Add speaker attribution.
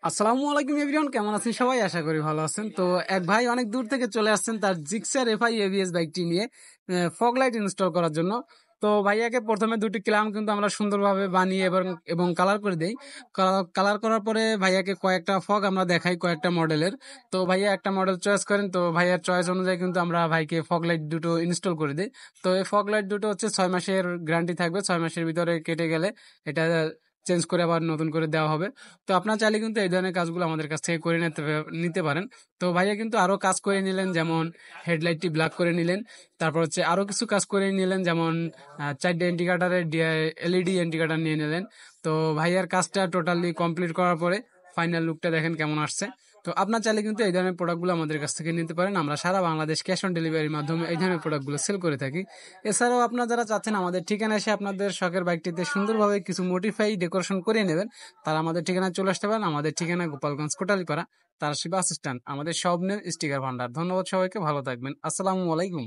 Speaker 1: আসসালামু আলাইকুম এভরিওয়ান, কেমন আছেন সবাই? আশা করি ভালো আছেন। তো এক ভাই অনেক দূর থেকে চলে আসছেন তার জিক্সার এফআই এবিএস বাইকটি নিয়ে ফগ লাইট ইনস্টল করার জন্য। তো ভাইয়াকে প্রথমে দুটি ক্লাম কিন্তু আমরা সুন্দরভাবে বানিয়ে এবং কালার করে দেই। কালার করার পরে ভাইয়াকে কয়েকটা ফগ আমরা দেখাই কয়েকটা মডেলের। তো ভাইয়া একটা মডেল চয়েস করেন, তো ভাইয়ার চয়েস অনুযায়ী কিন্তু আমরা ভাইকে ফগ লাইট দুটো ইনস্টল করে দিই। তো এই ফগ লাইট দুটো হচ্ছে 6 মাসের গ্যারান্টি থাকবে, 6 মাসের ভিতরে কেটে গেলে এটা চেঞ্জ করে আবার নতুন করে দেওয়া হবে। তো আপনার চাইলে কিন্তু এই ধরনের কাজগুলো আমাদের কাছ থেকে করে নিতে পারেন। তো ভাইয়া কিন্তু আরো কাজ করে নিলেন, যেমন হেডলাইটটি ব্ল্যাক করে নিলেন, তারপর হচ্ছে আরো কিছু কাজ করে নিলেন, যেমন 4টে ইন্ডিকেটারের এলইডি ইন্ডিকেটার নিয়ে নিলেন। তো ভাইয়ার কাজটা টোটালি কমপ্লিট করার পরে ফাইনাল লুকটা দেখেন কেমন আসছে। তো আপনার চাইলে কিন্তু এই ধরনের প্রোডাক্টগুলো আমাদের কাছ থেকে নিতে পারেন। আমরা সারা বাংলাদেশ ক্যাশ অন ডেলিভারির মাধ্যমে এই ধরনের প্রোডাক্টগুলো সেল করে থাকি। এছাড়াও আপনারা যারা চাচ্ছেন আমাদের ঠিকানা এসে আপনাদের শখের বাইকটিতে সুন্দরভাবে কিছু মডিফাই ডেকোরেশন করে নেবেন, তারা আমাদের ঠিকানায় চলে আসতে পারেন। আমাদের ঠিকানা গোপালগঞ্জ কোটালীপাড়া, তারাশি বাস স্ট্যান্ড। আমাদের সব নেম স্টিকার ভান্ডার। ধন্যবাদ সবাইকে, ভালো থাকবেন। আসসালামু আলাইকুম।